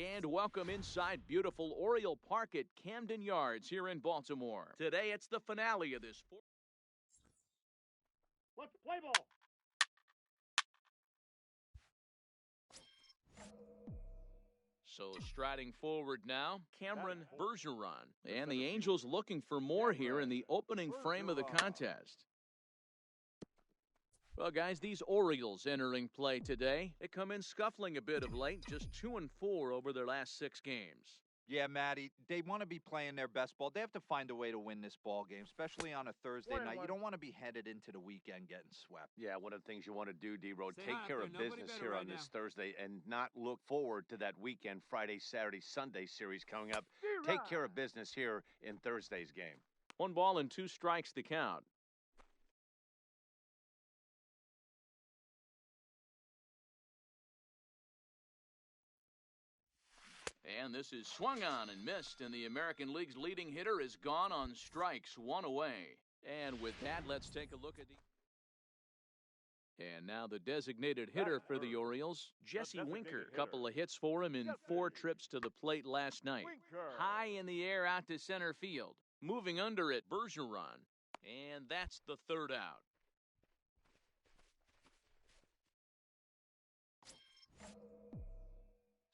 And welcome inside beautiful Oriole Park at Camden Yards here in Baltimore. Today it's the finale of this. Let's play ball. So striding forward now, Cameron Bergeron. And the Angels looking for more here in the opening frame of the contest. Well, guys, these Orioles entering play today. They come in scuffling a bit of late, just 2-4 over their last 6 games. Yeah, Matty, they want to be playing their best ball. They have to find a way to win this ball game, especially on a Thursday night. You don't want to be headed into the weekend getting swept. Yeah, one of the things you want to do, D-Road, take care of business here on this Thursday and not look forward to that weekend, Friday, Saturday, Sunday series coming up. Take care of business here in Thursday's game. 1 ball and 2 strikes to count. And this is swung on and missed, and the American League's leading hitter is gone on strikes, 1 away. And with that, let's take a look at the... And now the designated hitter for the Orioles, Jesse Winker. Couple of hits for him in 4 trips to the plate last night. High in the air out to center field. Moving under it, Bergeron. And that's the 3rd out.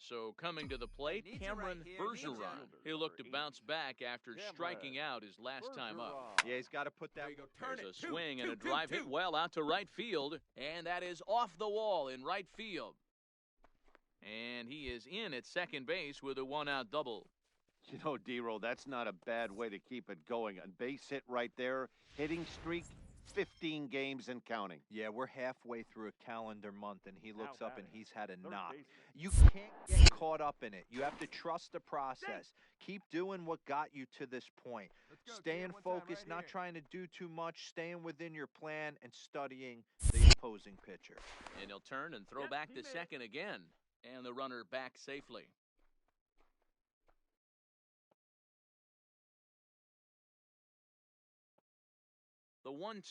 So coming to the plate, Cameron Bergeron. He'll look to bounce back after striking out his last time up. Yeah, he's got to put that. There's a swing and a drive hit well out to right field, and that is off the wall in right field. And he is in at second base with a 1-out double. You know, D-Roll, that's not a bad way to keep it going. A base hit right there, hitting streak, 15 games and counting. Yeah, we're halfway through a calendar month, and he looks up and he's had a knock. You can't get caught up in it. You have to trust the process. Keep doing what got you to this point. Staying focused, not trying to do too much, staying within your plan, and studying the opposing pitcher. And he'll turn and throw back to second again, and the runner back safely. The 1-2.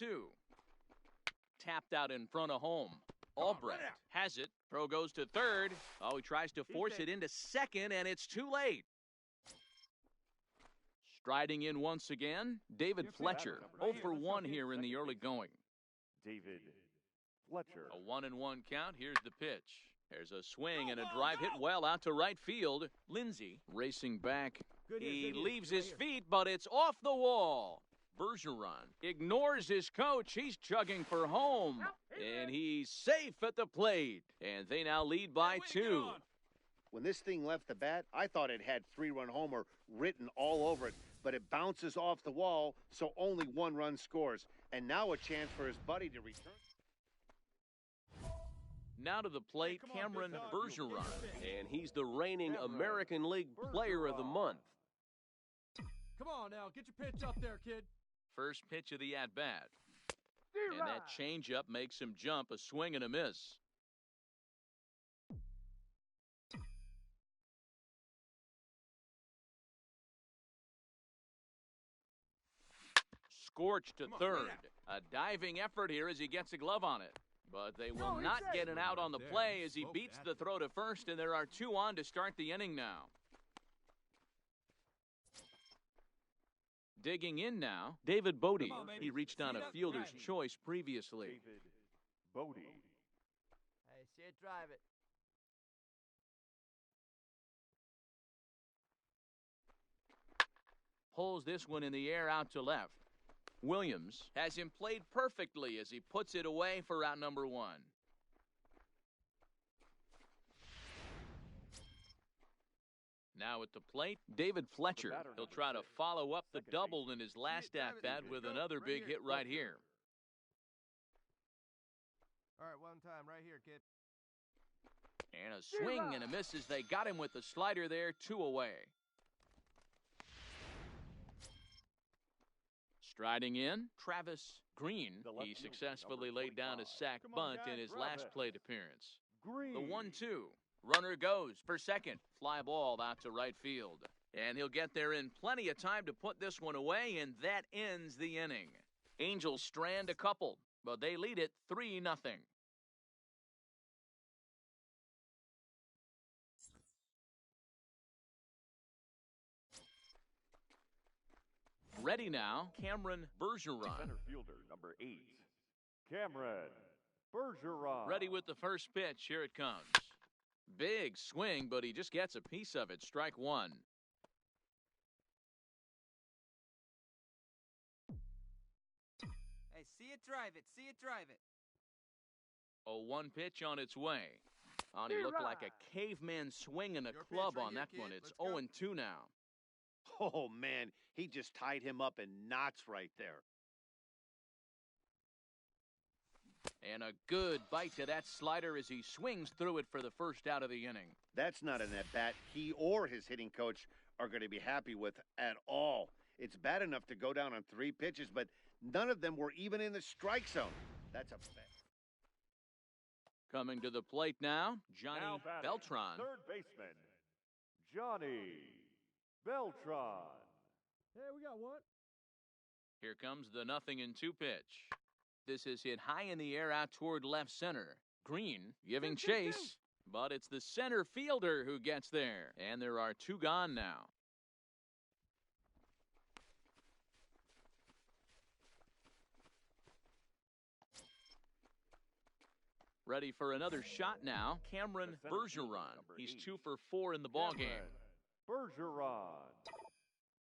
Tapped out in front of home. Albrecht has it. Throw goes to third. Oh, he tries to force it into second, and it's too late. Striding in once again, David Fletcher. 0 for 1 here in the early going. David Fletcher. A 1-1 count. Here's the pitch. There's a swing and a drive hit well out to right field. Lindsey racing back. He leaves his feet, but it's off the wall. Bergeron ignores his coach. He's chugging for home. And he's safe at the plate. And they now lead by 2. When this thing left the bat, I thought it had 3-run homer written all over it. But it bounces off the wall, so only 1 run scores. And now a chance for his buddy to return. Now to the plate, Cameron Bergeron. And he's the reigning American League Player of the Month. Come on now, get your pitch up there, kid. First pitch of the at-bat. And that changeup makes him jump, a swing and a miss. Scorched to third. A diving effort here as he gets a glove on it. But they will not get an out on the play as he beats the throw to first, and there are 2 on to start the inning now. Digging in now, David Bodie. He reached on a fielder's choice previously. David Bodie. Hey, see it, drive it. Pulls this one in the air out to left. Williams has him played perfectly as he puts it away for out number 1. Now at the plate, David Fletcher. He'll try to follow up the double in his last at-bat with another big hit right here. All right, 1 time right here, kid. And a swing and a miss as they got him with the slider there, 2 away. Striding in, Travis Green. He successfully laid down a sac bunt in his last plate appearance. The 1-2. Runner goes for second. Fly ball out to right field. And he'll get there in plenty of time to put this one away, and that ends the inning. Angels strand a couple, but they lead it 3-0. Ready now, Cameron Bergeron. Center fielder, number 8, Cameron Bergeron. Ready with the first pitch. Here it comes. Big swing, but he just gets a piece of it. Strike one. Hey, see it, drive it. See it, drive it. Oh, one pitch on its way. On, he looked like a caveman swinging a Your club pitch right on here, that kid. one. It's Let's go. 0-2 now. Oh, man, he just tied him up in knots right there. And a good bite to that slider as he swings through it for the first out of the inning. That's not an at-bat he or his hitting coach are going to be happy with at all. It's bad enough to go down on 3 pitches, but none of them were even in the strike zone. That's a bad. Coming to the plate now, Johnny Now batting, Beltran. third baseman, Johnny Beltran. Hey, we got one. Here comes the 0-2 pitch. This is hit high in the air out toward left center. Green giving chase, but it's the center fielder who gets there. And there are 2 gone now. Ready for another shot now, Cameron The center fielder, Bergeron. number He's 8, 2 for 4 in the ballgame. Bergeron.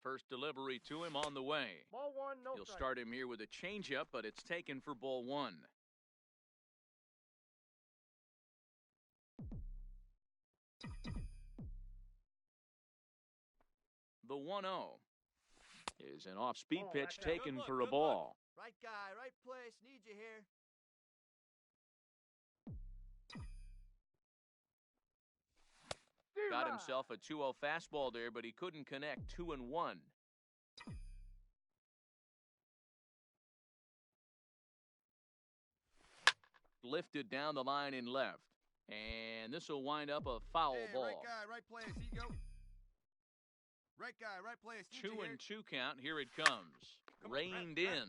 First delivery to him on the way. Ball 1, no He'll strike. start him here with a changeup, but it's taken for ball 1. The 1-0 is an off-speed pitch taken Good look, for a good ball. Right guy, right place. Need you here. Got himself a 2-0 fastball there, but he couldn't connect. 2-1. Lifted down the line in left. And this will wind up a foul Hey, ball. right guy, right place. Here you go. Right guy, right place. Need you here. 2-2 count. Here it comes. Reined in.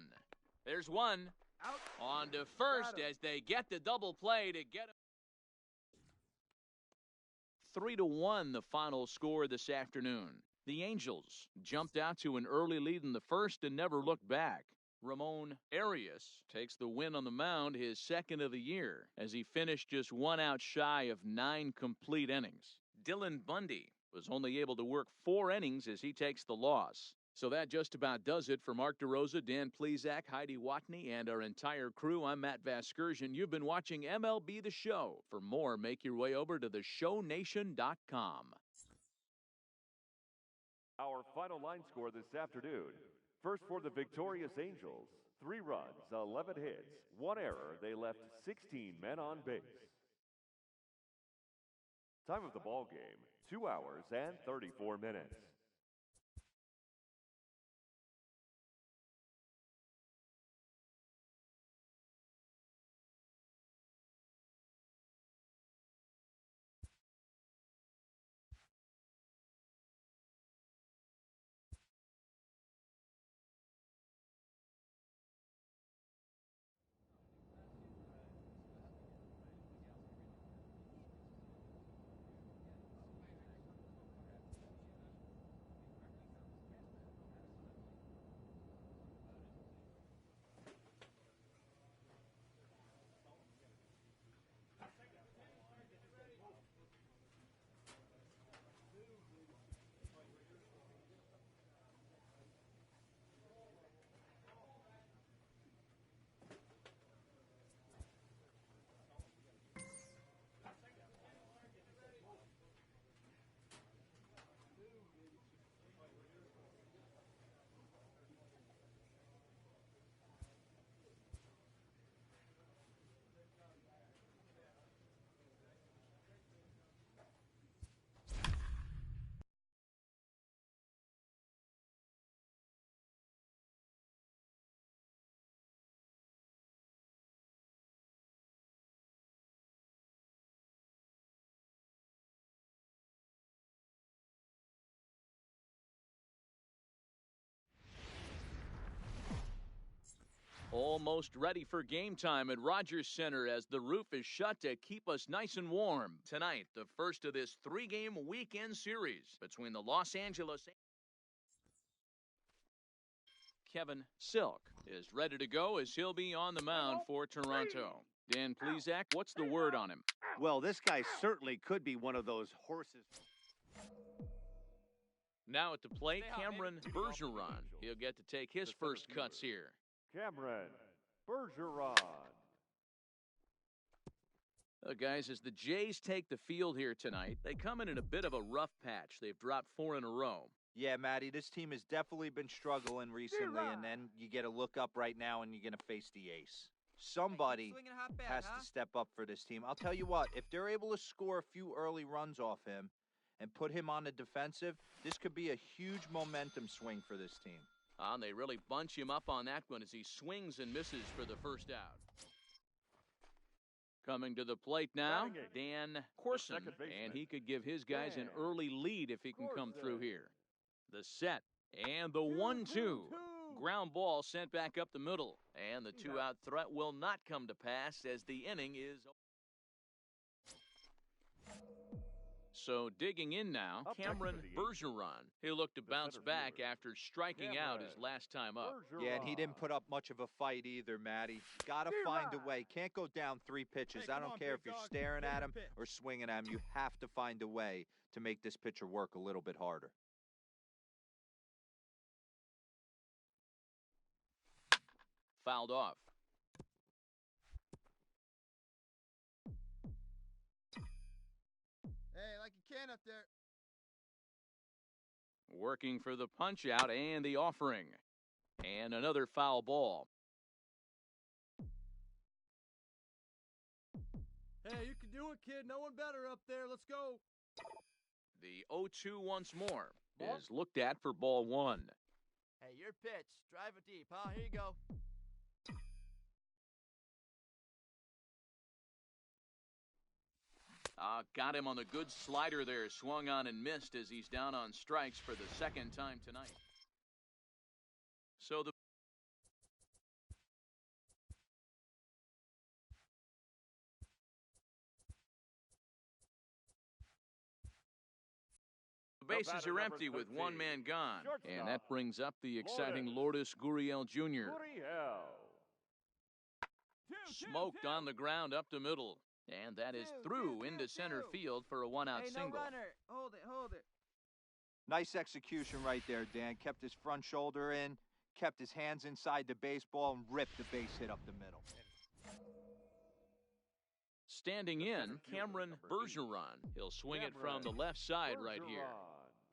There's one. Out. On to first Got him. as they get the double play to get him. 3-1 the final score this afternoon. The Angels jumped out to an early lead in the first and never looked back. Ramon Arias takes the win on the mound, his second of the year, as he finished just 1 out shy of 9 complete innings. Dylan Bundy was only able to work 4 innings as he takes the loss. So that just about does it for Mark DeRosa, Dan Plezak, Heidi Watney, and our entire crew. I'm Matt Vasgersian. You've been watching MLB The Show. For more, make your way over to theshownation.com. Our final line score this afternoon. First for the victorious Angels, 3 runs, 11 hits, 1 error. They left 16 men on base. Time of the ball game, 2 hours and 34 minutes. Almost ready for game time at Rogers Center as the roof is shut to keep us nice and warm. Tonight, the first of this 3-game weekend series between the Los Angeles Kevin Silk is ready to go as he'll be on the mound for Toronto. Dan Plesac, what's the word on him? Well, this guy certainly could be one of those horses. Now at the plate, Cameron Bergeron. He'll get to take his first cuts here. Cameron Bergeron. Guys, as the Jays take the field here tonight, they come in a bit of a rough patch. They've dropped 4 in a row. Yeah, Matty, this team has definitely been struggling recently, and then you get a look up right now and you're going to face the ace. Somebody has to step up for this team. I'll tell you what, if they're able to score a few early runs off him and put him on the defensive, this could be a huge momentum swing for this team. And they really bunch him up on that one as he swings and misses for the first out. Coming to the plate now, Dan Corson, and he could give his guys an early lead if he can come through here. The set, and the 1-2. Ground ball sent back up the middle, and the 2-out threat will not come to pass as the inning is. So digging in now, Cameron Bergeron. He'll look to bounce back after striking out his last time up. Yeah, and he didn't put up much of a fight either, Matty. Got to find a way. Can't go down 3 pitches. I don't care if you're staring at him or swinging at him. You have to find a way to make this pitcher work a little bit harder. Fouled off. Hey, like you can up there. Working for the punch out and the offering. And another foul ball. Hey, you can do it, kid. No one better up there. Let's go. The 0-2 once more is looked at for ball 1. Hey, your pitch. Drive it deep, huh? Here you go. Got him on the good slider there. Swung on and missed as he's down on strikes for the second time tonight. So the bases are empty with 1 man gone. And that brings up the exciting Lourdes Gurriel Jr. Smoked on the ground up the middle. And that is through into center field for a 1-out single. No runner. Hold it. Nice execution right there, Dan. Kept his front shoulder in, kept his hands inside the baseball, and ripped the base hit up the middle. Standing in, Cameron Bergeron. He'll swing it from the left side right here.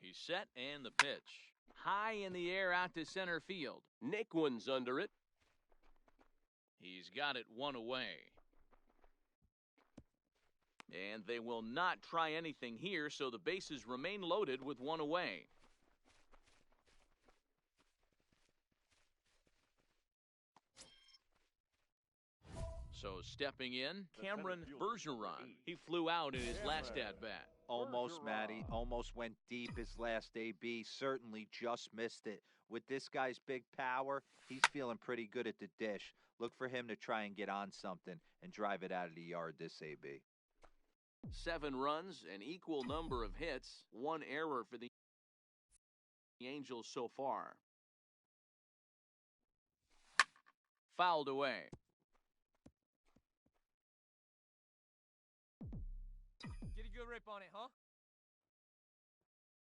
He's set and the pitch. High in the air out to center field. Naquin's under it. He's got it 1 away. And they will not try anything here, so the bases remain loaded with 1 away. So stepping in, Cameron Bergeron. He flew out in his last at-bat. Almost, Matty. Almost went deep his last AB. Certainly just missed it. With this guy's big power, he's feeling pretty good at the dish. Look for him to try and get on something and drive it out of the yard this AB. 7 runs, an equal number of hits, 1 error for the Angels so far. Fouled away. Get a good rip on it, huh?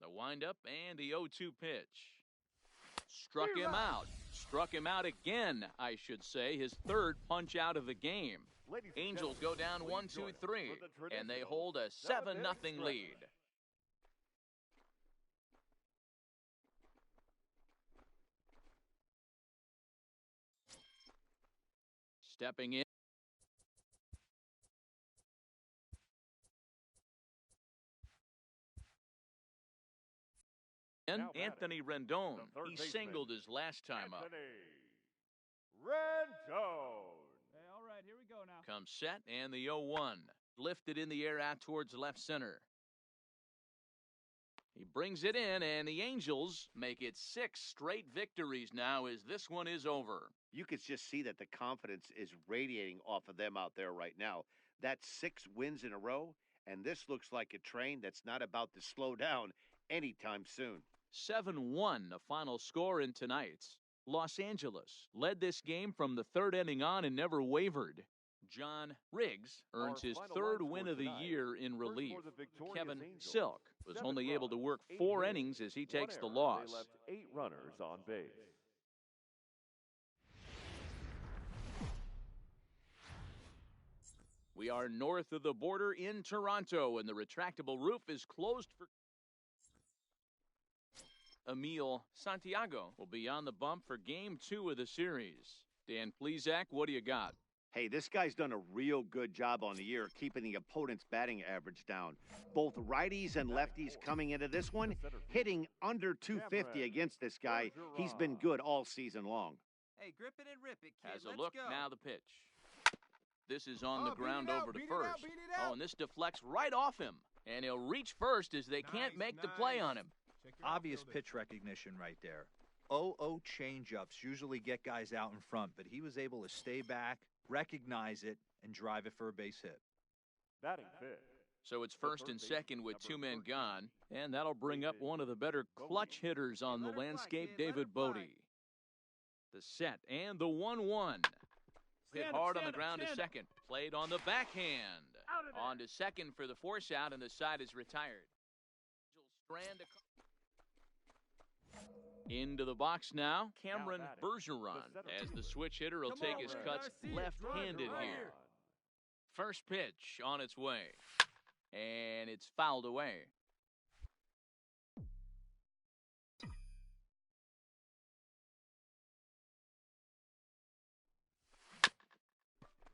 The windup and the 0-2 pitch. Struck him out. Struck him out again, I should say. His 3rd punch out of the game. Angels go down 1-2-3, and they hold a 7-0 lead. Stepping in. Anthony Rendon. He singled his last time up. Rendon. Hey, all right, here we go now. Comes set, and the 0-1. Lifted in the air out towards left center. He brings it in, and the Angels make it 6 straight victories now as this one is over. You could just see that the confidence is radiating off of them out there right now. That's 6 wins in a row, and this looks like a train that's not about to slow down anytime soon. 7-1, the final score in tonight's Los Angeles led this game from the third inning on and never wavered. John Riggs earns his third win of the year in relief. Kevin Silk was only able to work 4 innings as he takes the loss. They left 8 runners on base. We are north of the border in Toronto, and the retractable roof is closed for... Emil Santiago will be on the bump for Game 2 of the series. Dan Plesac, what do you got? Hey, this guy's done a real good job on the year keeping the opponent's batting average down. Both righties and lefties coming into this one, hitting under 250 against this guy. He's been good all season long. Hey, grip it and rip it, kid. Has a Let's look, go. now the pitch. This is on the ground beat it out, over to beat it first. out, beat it out. Oh, and this deflects right off him. And he'll reach first as they can't make the play on him. Check your Obvious outfielder. pitch recognition right there. 0-0 changeups usually get guys out in front, but he was able to stay back, recognize it, and drive it for a base hit. Batting fifth. So it's first and second with 2 men gone, and that'll bring up one of the better clutch hitters on the landscape, David Bodie. The set and the 1-1. Hit hard on the ground to second. Played on the backhand. On to second for the force out, and the side is retired. Strand into the box now, Cameron Bergeron, as the switch hitter will take his cuts left-handed here. First pitch on its way, and it's fouled away.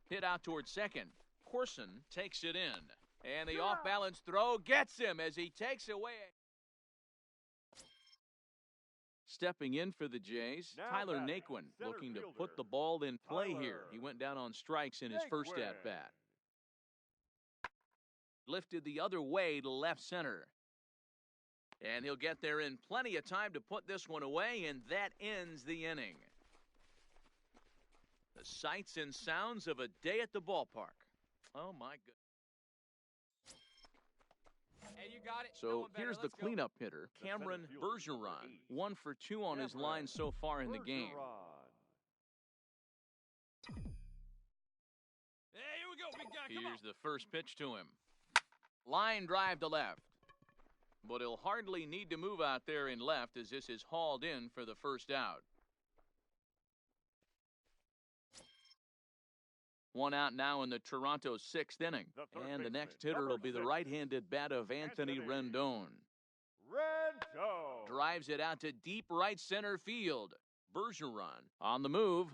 Hit out towards second. Corson takes it in, and the off-balance throw gets him as he takes away. Stepping in for the Jays, Tyler Naquin looking to put the ball in play here. He went down on strikes in his first at-bat. Lifted the other way to left center. And he'll get there in plenty of time to put this one away, and that ends the inning. The sights and sounds of a day at the ballpark. Oh, my goodness. Hey, you got it. So here's the cleanup hitter, Cameron Bergeron. 1 for 2 on his line so far in the game. Hey, here we go, big guy. Come on. Here's the first pitch to him. Line drive to left. But he'll hardly need to move out there in left as this is hauled in for the first out. 1 out now in the Toronto 6th inning. And the next hitter will be the right-handed bat of Anthony Rendon. Drives it out to deep right center field. Bergeron on the move.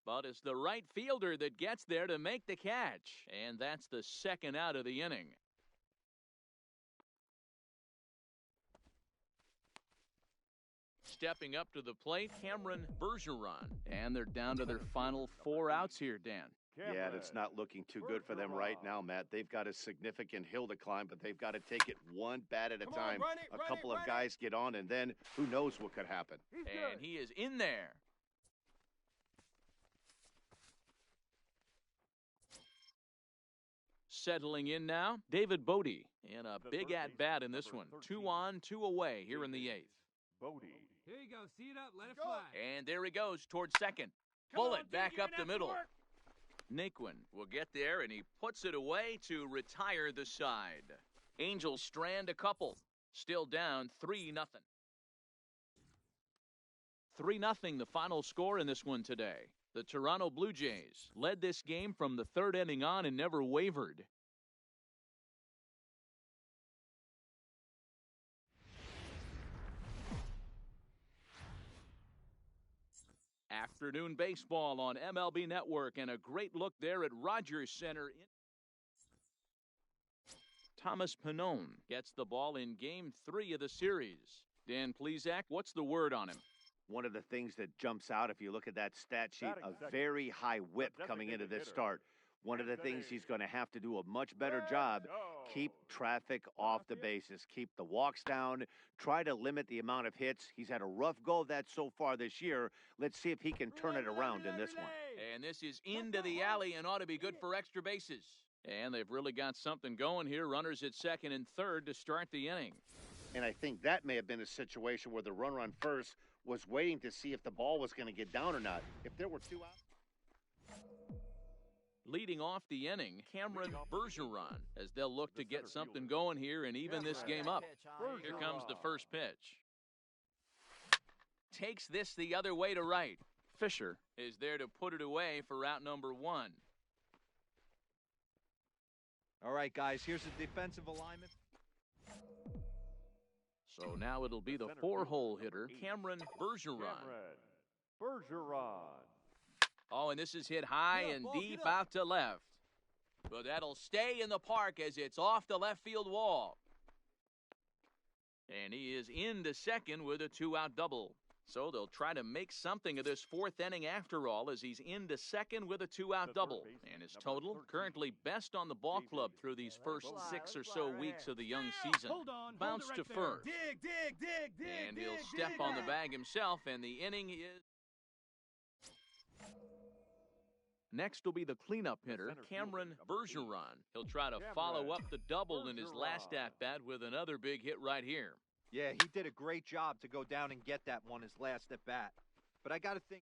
But it's the right fielder that gets there to make the catch. And that's the second out of the inning. Stepping up to the plate, Cameron Bergeron. And they're down to their final 4 outs here, Dan. Yeah, that's not looking too good for them right now, Matt. They've got a significant hill to climb, but they've got to take it one bat at a time. A couple of guys get on, and then who knows what could happen. And he is in there. Settling in now, David Bodie. And a big at-bat in this one. 2 on, 2 away here in the 8th. Bodie. Here you go. See it up. Let it fly. And there he goes towards second. Bullet back up the middle. Naquin will get there, and he puts it away to retire the side. Angels strand a couple. Still down 3-0. 3-0 the final score in this one today. The Toronto Blue Jays led this game from the third inning on and never wavered. Afternoon baseball on MLB Network, and a great look there at Rogers Center. Thomas Pannone gets the ball in Game 3 of the series. Dan Plesac, what's the word on him? One of the things that jumps out, if you look at that stat sheet, a very high whip coming into this start. One of the things he's going to have to do a much better job, keep traffic off the bases, keep the walks down, try to limit the amount of hits. He's had a rough go of that so far this year. Let's see if he can turn it around in this one. And this is into the alley and ought to be good for extra bases. And they've really got something going here. Runners at second and third to start the inning. And I think that may have been a situation where the runner on first was waiting to see if the ball was going to get down or not. If there were 2 outs. Leading off the inning, Cameron Bergeron, as they'll look to get something going here and even this game up. Here comes the first pitch. Takes this the other way to right. Fisher is there to put it away for out number 1. All right, guys, here's the defensive alignment. So now it'll be the 4-hole hitter, Cameron Bergeron. Oh, and this is hit high and deep out to left. But that'll stay in the park as it's off the left field wall. And he is into second with a 2-out double. So they'll try to make something of this 4th inning after all, as he's into second with a 2-out double. And his total, currently best on the ball club through these first 6 or so weeks of the young season. Bounce to first. And he'll step on the bag himself, and the inning is... Next will be the cleanup hitter, Cameron Bergeron. He'll try to follow up the double in his last at-bat with another big hit right here. Yeah, he did a great job to go down and get that one his last at-bat. But I got to think...